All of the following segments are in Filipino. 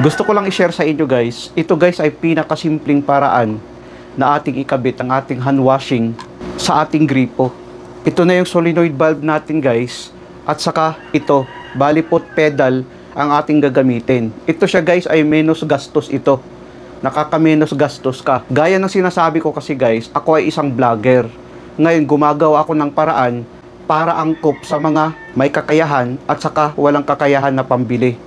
Gusto ko lang i-share sa inyo guys. Ito guys ay pinakasimpleng paraan na ating ikabit ang ating hand washing sa ating gripo. Ito na yung solenoid valve natin guys. At saka ito, balipot pedal ang ating gagamitin. Ito siya guys ay menos gastos ito. Nakaka-menos gastos ka. Gaya ng sinasabi ko kasi guys, ako ay isang vlogger. Ngayon gumagawa ako ng paraan para angkop sa mga may kakayahan at saka walang kakayahan na pambili,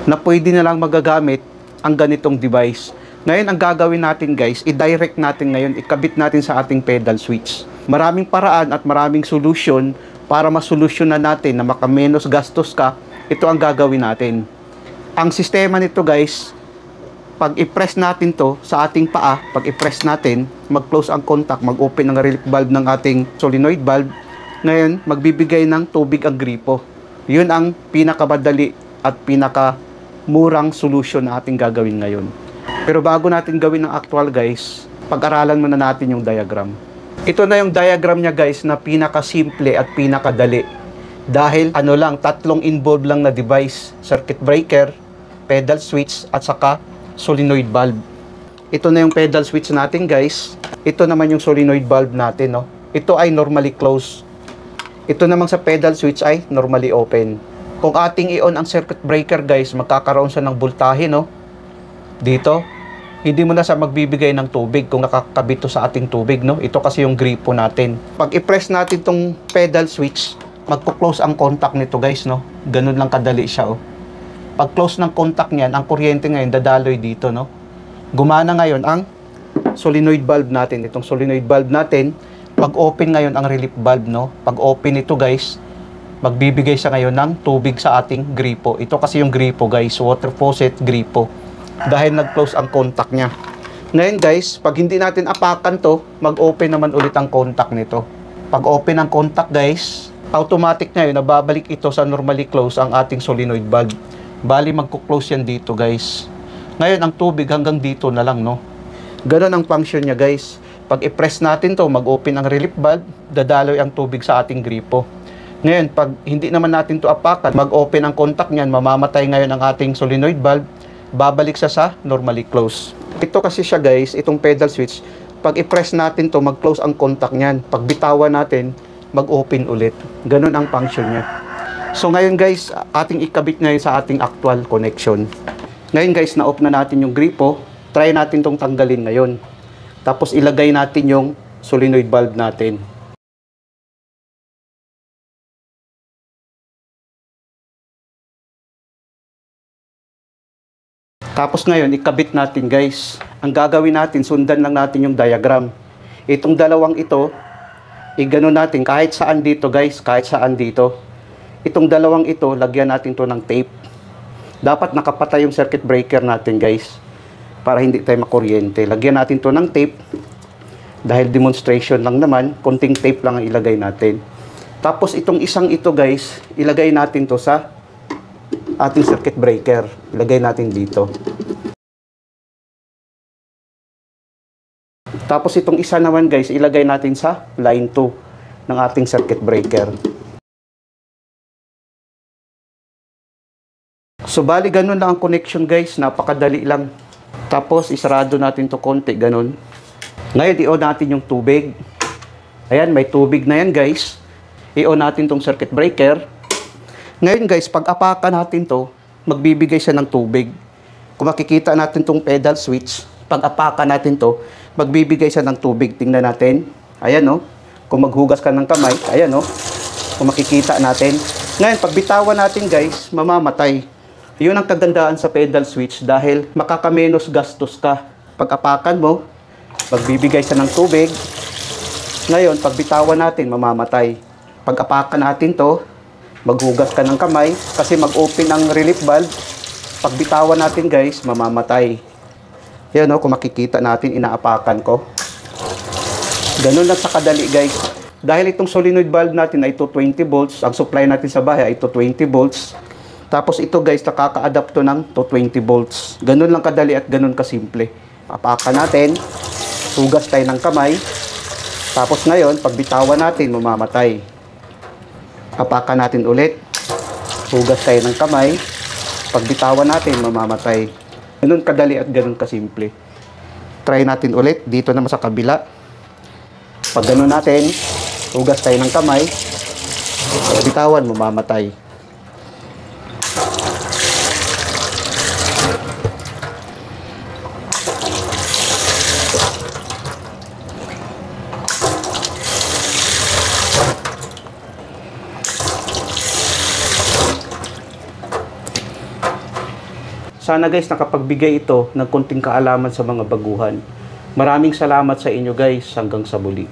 na pwede na lang magagamit ang ganitong device. Ngayon, ang gagawin natin guys, i-direct natin ngayon, ikabit natin sa ating pedal switch. Maraming paraan at maraming solution para masolusyonan natin na makamenos gastos ka. Ito ang gagawin natin. Ang sistema nito guys, pag i-press natin to sa ating paa, pag i-press natin, mag-close ang contact, mag-open ang relief valve ng ating solenoid valve. Ngayon, magbibigay ng tubig ang gripo. Yun ang pinakamadali at murang solution na ating gagawin ngayon. Pero bago natin gawin ng actual guys, pag-aralan muna natin yung diagram. Ito na yung diagram niya guys na pinaka-simple at pinakadali. Dahil tatlong involved lang na device, circuit breaker, pedal switch at saka solenoid valve. Ito na yung pedal switch natin guys. Ito naman yung solenoid valve natin, no. Ito ay normally closed. Ito naman sa pedal switch ay normally open. Kung ating i-on ang circuit breaker guys, magkakaroon siya ng voltahe, no? Dito, hindi mo na siya magbibigay ng tubig kung nakakabit to sa ating tubig, no? Ito kasi yung gripo natin. Pag i-press natin tong pedal switch, magpo-close ang contact nito guys, no? Ganun lang kadali siya, oh. Pag close ng contact niyan, ang kuryente ngayon dadaloy dito, no? Gumana ngayon ang solenoid valve natin. Itong solenoid valve natin, pag open ngayon ang relief valve, no? Pag open ito guys, magbibigay siya ngayon ng tubig sa ating gripo. Ito kasi yung gripo guys, water faucet gripo. Dahil nag-close ang contact niya. Ngayon guys, pag hindi natin apakan to, mag-open naman ulit ang contact nito. Pag open ang contact guys, automatic ngayon nababalik ito sa normally close ang ating solenoid valve. Bali magko-close yan dito guys. Ngayon ang tubig hanggang dito na lang, no. Ganun ang function niya guys. Pag i-press natin to, mag-open ang relief valve, dadaloy ang tubig sa ating gripo. Ngayon, pag hindi naman natin to apakan, mag-open ang contact niyan, mamamatay ngayon ang ating solenoid valve, babalik siya sa normally close. Ito kasi siya guys, itong pedal switch, pag i-press natin to, mag-close ang contact niyan. Pag bitawan natin, mag-open ulit. Ganun ang function niya. So ngayon guys, ating ikabit ngayon sa ating actual connection. Ngayon guys, na-off na natin yung gripo, try natin tong tanggalin ngayon. Tapos ilagay natin yung solenoid valve natin. Tapos ngayon, ikabit natin guys. Ang gagawin natin, sundan lang natin yung diagram. Itong dalawang ito, igano natin kahit saan dito guys, kahit saan dito. Itong dalawang ito, lagyan natin to ng tape. Dapat nakapatay yung circuit breaker natin guys, para hindi tayo makuryente. Lagyan natin to ng tape. Dahil demonstration lang naman, konting tape lang ang ilagay natin. Tapos itong isang ito guys, ilagay natin to sa ating circuit breaker. Ilagay natin dito. Tapos itong isa naman guys, ilagay natin sa line 2 ng ating circuit breaker. So bali ganun lang ang connection guys, napakadali lang. Tapos isarado natin to konti, ganun. Ngayon i-on natin yung tubig. Ayan, may tubig na yan guys. I-on natin tong circuit breaker. Ngayon guys, pag apakan natin to, magbibigay siya ng tubig. Kung makikita natin tong pedal switch, pag apakan natin to, magbibigay siya ng tubig. Tingnan natin. Ayan, no. Kung maghugas ka ng kamay, ayan, no. Kung makikita natin. Ngayon, pag bitawan natin guys, mamamatay. Yun ang kagandaan sa pedal switch dahil makakamenos gastos ka. Pag apakan mo, magbibigay siya ng tubig. Ngayon, pag bitawan natin, mamamatay. Pag apakan natin to, maghugas ka ng kamay kasi mag-open ang relief valve. Pag bitawan natin guys, mamamatay. Yan, no, kung makikita natin, inaapakan ko. Ganun lang sa kadali guys. Dahil itong solenoid valve natin ay 220 volts, ang supply natin sa bahay ay 220 volts. Tapos ito guys, nakaka-adapt to ng 220 volts. Ganun lang kadali at ganun kasimple. Apakan natin, hugas tayo ng kamay. Tapos ngayon, pag bitawan natin, mamamatay. Apakan natin ulit. Hugas tayo ng kamay. Pag bitawan natin, mamamatay. Ganun kadali at ganun kasimple. Try natin ulit dito naman sa kabila. Pag ganun natin, hugas tayo ng kamay. Bitawan, mamamatay. Sana guys nakapagbigay ito ng konting kaalaman sa mga baguhan. Maraming salamat sa inyo guys. Hanggang sa muli.